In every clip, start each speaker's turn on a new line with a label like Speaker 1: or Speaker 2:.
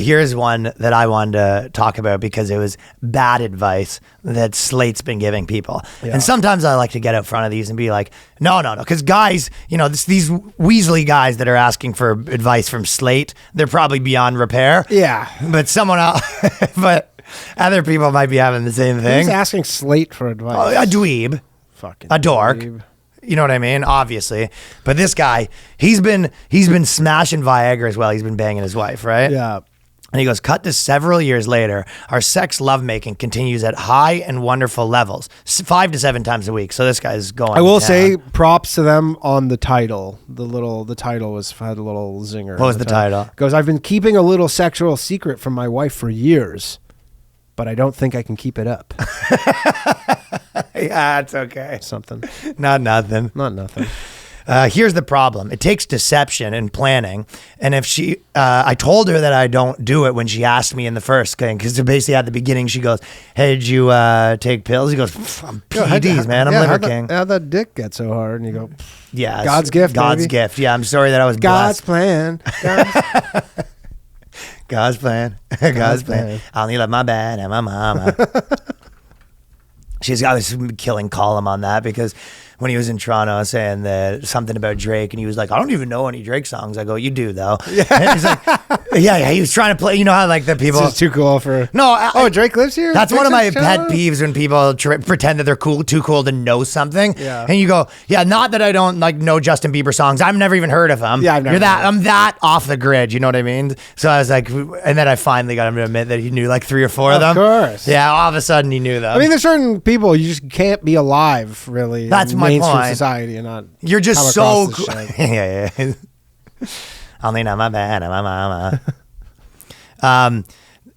Speaker 1: Here's one that I wanted to talk about because it was bad advice that Slate's been giving people. Yeah. And sometimes I like to get out front of these and be like, no. Because guys, these Weasley guys that are asking for advice from Slate, they're probably beyond repair.
Speaker 2: Yeah.
Speaker 1: But someone else, but other people might be having the same thing.
Speaker 2: Who's asking Slate for advice?
Speaker 1: A dweeb.
Speaker 2: Fucking
Speaker 1: a dork.
Speaker 2: dweeb.
Speaker 1: You know what I mean? Obviously. But this guy, he's been smashing Viagra as well. He's been banging his wife, right?
Speaker 2: Yeah.
Speaker 1: And he goes, cut to several years later, our sex lovemaking continues at high and wonderful levels, 5 to 7 times a week. So this guy's going.
Speaker 2: I will say props to them on the title. The title had a little zinger.
Speaker 1: What was the title?
Speaker 2: It goes, I've been keeping a little sexual secret from my wife for years, but I don't think I can keep it up.
Speaker 1: Yeah, it's okay.
Speaker 2: Something.
Speaker 1: Not nothing. Here's the problem. It takes deception and planning. And if I told her that I don't do it when she asked me in the first thing, because basically at the beginning she goes, hey, did you take pills? He goes, I'm PEDs, man. I'm Liver King.
Speaker 2: How'd that dick get so hard? And you go,
Speaker 1: yeah,
Speaker 2: God's gift,
Speaker 1: God's
Speaker 2: baby.
Speaker 1: gift. Yeah, I'm sorry that I was
Speaker 2: God's
Speaker 1: blessed.
Speaker 2: plan.
Speaker 1: God's plan. God's plan. I only love my dad and my mama. I was killing Colum on that because when he was in Toronto saying that something about Drake and he was like, I don't even know any Drake songs. I go, you do though. Yeah. And he's like, yeah, he was trying to play, you know how like the people.
Speaker 2: This is too cool for.
Speaker 1: No.
Speaker 2: Drake lives here?
Speaker 1: That's
Speaker 2: Drake's
Speaker 1: one of my
Speaker 2: in
Speaker 1: pet
Speaker 2: Toronto?
Speaker 1: peeves when people pretend that they're too cool to know something.
Speaker 2: Yeah.
Speaker 1: And you go, yeah, not that I don't like know Justin Bieber songs. I've never even heard of them.
Speaker 2: Yeah, I've never.
Speaker 1: I'm that off the grid. You know what I mean? So I was like, and then I finally got him to admit that he knew like 3 or 4 of them.
Speaker 2: Of course.
Speaker 1: Yeah, all of a sudden he knew them.
Speaker 2: I mean, there's certain people you just can't be alive, really.
Speaker 1: That's
Speaker 2: in
Speaker 1: my
Speaker 2: mainstream
Speaker 1: point.
Speaker 2: Society and not.
Speaker 1: You're just
Speaker 2: come
Speaker 1: so
Speaker 2: across
Speaker 1: cool.
Speaker 2: this shit.
Speaker 1: Yeah. Only not my bad, my mama.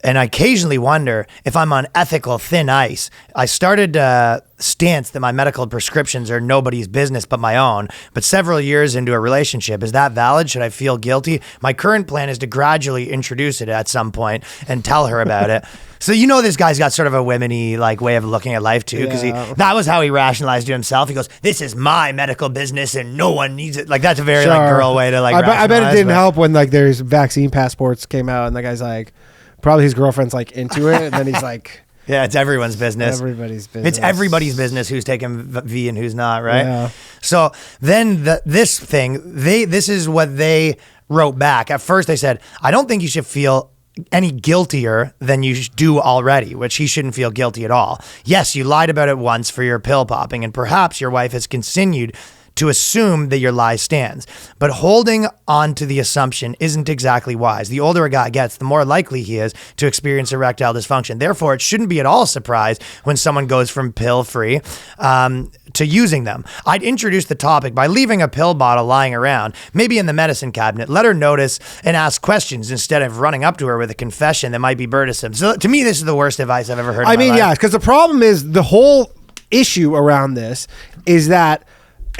Speaker 1: And I occasionally wonder if I'm on ethical thin ice. I started a stance that my medical prescriptions are nobody's business but my own, but several years into a relationship, is that valid? Should I feel guilty? My current plan is to gradually introduce it at some point and tell her about it. So this guy's got sort of a women-y like way of looking at life too, because that was how he rationalized to himself. He goes, "This is my medical business and no one needs it." Like that's a very like girl way to like.
Speaker 2: I bet it didn't help when like there's vaccine passports came out and the guy's like, probably his girlfriend's like into it, and then he's like,
Speaker 1: yeah, it's everyone's business.
Speaker 2: Everybody's business.
Speaker 1: It's everybody's business who's taking V and who's not, right?
Speaker 2: Yeah.
Speaker 1: So then this is what they wrote back. At first they said, I don't think you should feel any guiltier than you do already, which he shouldn't feel guilty at all. Yes, you lied about it once for your pill popping, and perhaps your wife has continued to assume that your lie stands. But holding on to the assumption isn't exactly wise. The older a guy gets, the more likely he is to experience erectile dysfunction. Therefore, it shouldn't be at all a surprise when someone goes from pill-free to using them. I'd introduce the topic by leaving a pill bottle lying around, maybe in the medicine cabinet. Let her notice and ask questions instead of running up to her with a confession that might be burdensome. So to me, this is the worst advice I've ever heard in my life.
Speaker 2: Yeah, because the problem is the whole issue around this is that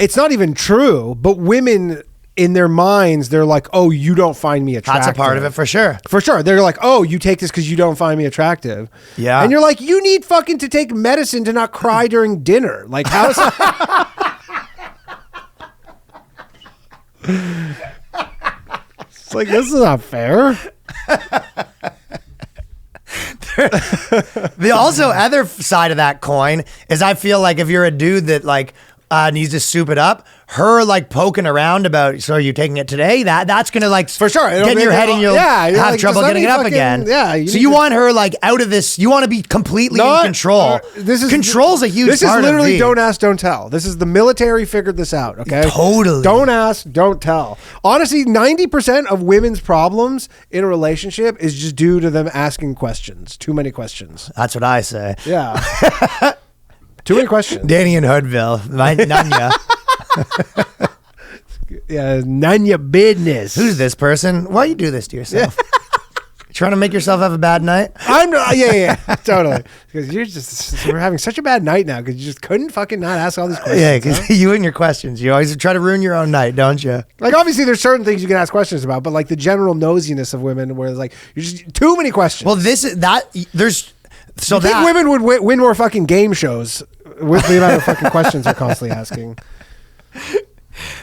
Speaker 2: it's not even true, but women in their minds, they're like, oh, you don't find me attractive.
Speaker 1: That's a part of it for sure.
Speaker 2: For sure. They're like, oh, you take this because you don't find me attractive.
Speaker 1: Yeah.
Speaker 2: And you're like, you need fucking to take medicine to not cry during dinner. Like, how's It's like, this is not fair.
Speaker 1: The also other side of that coin is I feel like if you're a dude that like needs to soup it up, her like poking around about, so are you taking it today? That's gonna like
Speaker 2: for sure
Speaker 1: get in your head and you'll have
Speaker 2: like,
Speaker 1: trouble getting it up again.
Speaker 2: Yeah.
Speaker 1: So you want her like out of this. You want to be completely in control. Control's a huge.
Speaker 2: This is
Speaker 1: part
Speaker 2: literally
Speaker 1: of
Speaker 2: don't ask, don't tell. This is the military figured this out. Okay,
Speaker 1: totally.
Speaker 2: Don't ask, don't tell. Honestly, 90% of women's problems in a relationship is just due to them asking questions. Too many questions.
Speaker 1: That's what I say.
Speaker 2: Yeah. Too many questions.
Speaker 1: Danny in Hoodville, Nanya.
Speaker 2: Yeah, none your business.
Speaker 1: Who's this person? Why you do this to yourself? Trying to make yourself have a bad night?
Speaker 2: Yeah, totally. Because we're having such a bad night now because you just couldn't fucking not ask all these questions.
Speaker 1: Yeah, because you and your questions, you always try to ruin your own night, don't you?
Speaker 2: Like, obviously, there's certain things you can ask questions about, but like the general nosiness of women, where it's like you're just too many questions.
Speaker 1: Well, So
Speaker 2: I think women would win more fucking game shows with the amount of fucking questions they're constantly asking.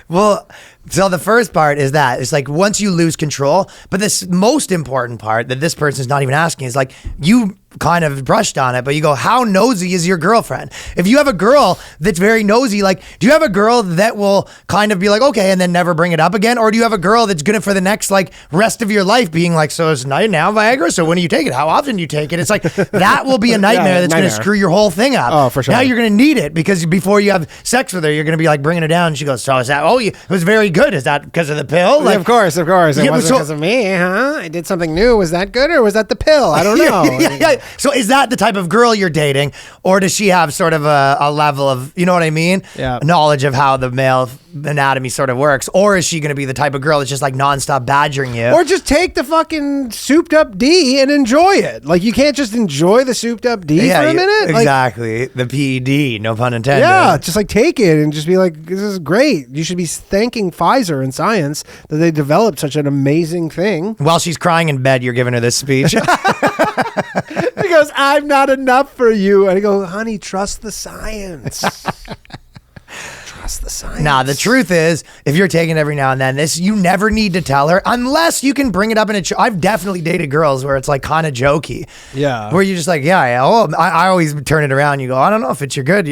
Speaker 1: Well, So the first part is that it's like once you lose control, but this most important part that this person is not even asking is like you kind of brushed on it, but you go, how nosy is your girlfriend? If you have a girl that's very nosy, like, do you have a girl that will kind of be like, okay, and then never bring it up again? Or do you have a girl that's gonna for the next like rest of your life being like, so it's night now Viagra? So when do you take it? How often do you take it? It's like, that will be a nightmare that's gonna screw your whole thing up.
Speaker 2: Oh, for sure.
Speaker 1: Now you're gonna need it because before you have sex with her, you're gonna be like bringing her down. And she goes, so is that, it was very good. Is that because of the pill? Like,
Speaker 2: of course. It wasn't because of me, huh? I did something new. Was that good or was that the pill? I don't know.
Speaker 1: Yeah. So is that the type of girl you're dating, or does she have sort of a level of, you know what I mean?
Speaker 2: Yeah.
Speaker 1: Knowledge of how the male anatomy sort of works, or is she going to be the type of girl that's just like nonstop badgering you?
Speaker 2: Or just take the fucking souped up D and enjoy it. Like you can't just enjoy the souped up D for a minute.
Speaker 1: Exactly. The PED, no pun intended.
Speaker 2: Yeah, just like take it and just be like, this is great. You should be thanking Pfizer and science that they developed such an amazing thing.
Speaker 1: While she's crying in bed, you're giving her this speech.
Speaker 2: He goes, I'm not enough for you. And I go, honey, trust the science. Trust the science.
Speaker 1: Nah, the truth is, if you're taking it every now and then, you never need to tell her unless you can bring it up in a. I've definitely dated girls where it's like kind of jokey.
Speaker 2: Yeah.
Speaker 1: Where you're just like, I always turn it around. You go, I don't know if it's your good.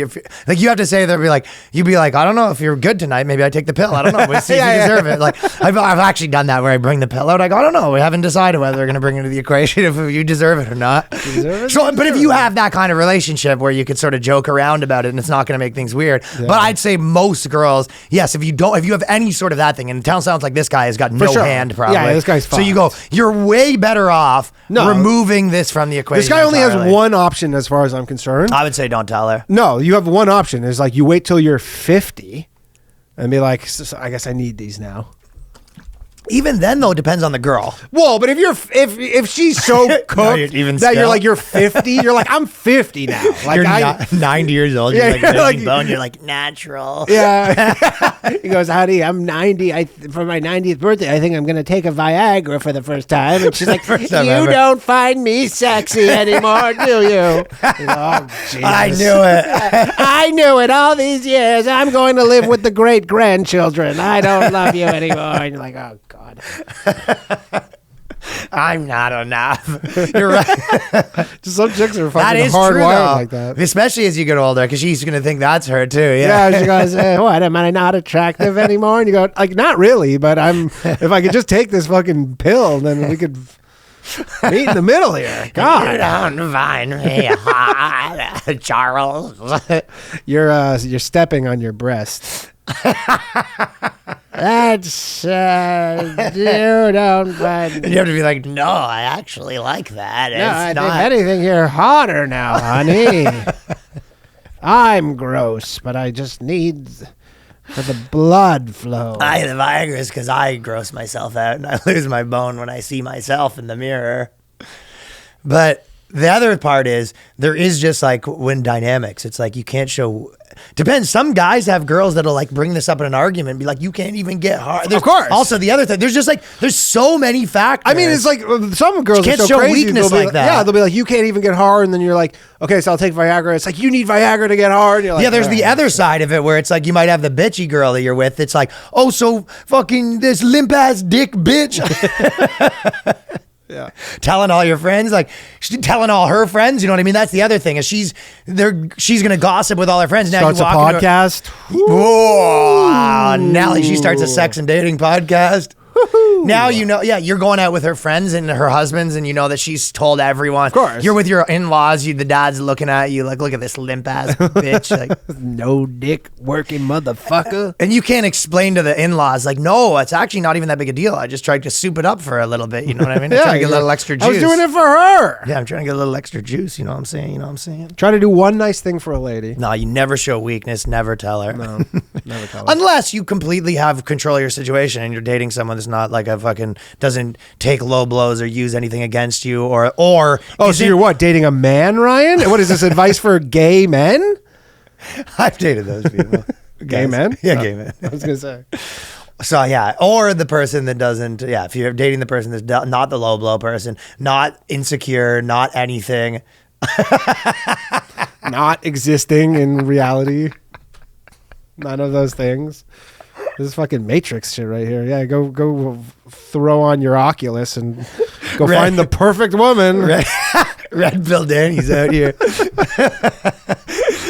Speaker 1: Like you have to say that. You'd be like, I don't know if you're good tonight. Maybe I take the pill. I don't know. We'll see if you deserve it. Like I've actually done that where I bring the pill out. I go, I don't know. We haven't decided whether we're gonna bring it into the equation if you deserve it or not. But if you have that kind of relationship where you could sort of joke around about it and it's not gonna make things weird. Yeah. But I'd say most girls, yes, if you have any sort of that thing, and it sounds like this guy has got no hand probably.
Speaker 2: Yeah, this guy's fine.
Speaker 1: So you go, you're way better off removing this from the equation.
Speaker 2: This guy only has one option as far as I'm concerned.
Speaker 1: I would say don't tell her.
Speaker 2: No, you have one option. It's like you wait till you're 50 and be like, I guess I need these now.
Speaker 1: Even then, though, it depends on the girl.
Speaker 2: Well, but if she's so cooked you're like, you're 50, you're like, I'm 50 now. Like
Speaker 1: you're 90 years old. You're like bone. You're like natural.
Speaker 2: Yeah. He goes, honey, I'm 90. For my 90th birthday, I think I'm going to take a Viagra for the first time. And she's like, you don't find me sexy anymore, do you? Oh, Jesus.
Speaker 1: I knew it.
Speaker 2: I knew it all these years. I'm going to live with the great grandchildren. I don't love you anymore. And you're like, oh, God.
Speaker 1: I'm not enough. You're right.
Speaker 2: Just some chicks are fucking hardwired like that.
Speaker 1: Especially as you get older, because she's going to think that's her too.
Speaker 2: Yeah, she goes, what, am I not attractive anymore? And you go, like, not really, but if I could just take this fucking pill, then we could meet in the middle here. God.
Speaker 1: You don't find me hot, Charles.
Speaker 2: You're stepping on your breast. That's you don't find.
Speaker 1: And you have to be like, no, I actually like that.
Speaker 2: No, if anything, you're hotter now, honey. I'm gross, but I just need for the blood flow.
Speaker 1: The Viagra is because I gross myself out and I lose my bone when I see myself in the mirror. But the other part is there is just like when dynamics. It's like you can't show. Depends. Some guys have girls that'll like bring this up in an argument and be like, you can't even get hard.
Speaker 2: Of course.
Speaker 1: Also, the other thing, there's so many factors.
Speaker 2: I mean, it's like some girls
Speaker 1: can't
Speaker 2: are so
Speaker 1: show
Speaker 2: crazy,
Speaker 1: weakness like that.
Speaker 2: Yeah, they'll be like, you can't even get hard. And then you're like, okay, so I'll take Viagra. It's like, you need Viagra to get hard. And you're like,
Speaker 1: yeah, there's the other side of it where it's like you might have the bitchy girl that you're with. It's like, oh, so fucking this limp ass dick bitch.
Speaker 2: Yeah.
Speaker 1: Telling all your friends, like telling all her friends, you know what I mean? That's the other thing is she's gonna gossip with all her friends. Now
Speaker 2: starts a podcast.
Speaker 1: Whoa, now she starts a sex and dating podcast. Now you know, you're going out with her friends and her husbands, and you know that she's told everyone.
Speaker 2: Of course,
Speaker 1: you're with your in-laws. The dad's looking at you like, look at this limp ass bitch, like
Speaker 2: no dick working motherfucker.
Speaker 1: And you can't explain to the in-laws like, no, it's actually not even that big a deal. I just tried to soup it up for a little bit. You know what I mean? I'm trying to get a little extra juice.
Speaker 2: I was doing it for her.
Speaker 1: Yeah, I'm trying to get a little extra juice. You know what I'm saying?
Speaker 2: Try to do one nice thing for a lady.
Speaker 1: No, you never show weakness. Never tell her.
Speaker 2: No, never tell her.
Speaker 1: Unless you completely have control of your situation and you're dating someone that's not like a fucking doesn't take low blows or use anything against you or
Speaker 2: so you're what, dating a man, Ryan? What is this, advice for gay men?
Speaker 1: I've dated those people.
Speaker 2: Gay men?
Speaker 1: Yeah, gay men.
Speaker 2: I was gonna say.
Speaker 1: So yeah, or the person that doesn't. Yeah, if you're dating the person that's not the low blow person, not insecure, not anything,
Speaker 2: not existing in reality, none of those things. This is fucking Matrix shit right here. Yeah, go throw on your Oculus and go find the perfect woman.
Speaker 1: Red Pill Danny's out here.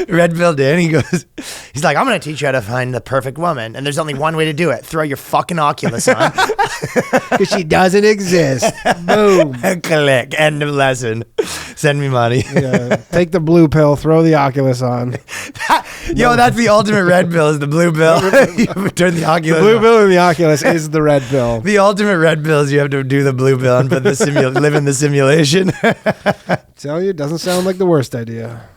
Speaker 1: Red Pill Danny goes, he's like, I'm going to teach you how to find the perfect woman. And there's only one way to do it. Throw your fucking Oculus on.
Speaker 2: Because she doesn't exist. Boom.
Speaker 1: Click. End of lesson. Send me money.
Speaker 2: Yeah. Take the blue pill. Throw the Oculus on.
Speaker 1: Yo, that's the ultimate red pill is the blue pill. You turn the Oculus
Speaker 2: The blue
Speaker 1: on.
Speaker 2: pill in the Oculus is the red pill.
Speaker 1: The ultimate red pill is you have to do the blue pill and put the live in the simulation.
Speaker 2: Tell you, it doesn't sound like the worst idea.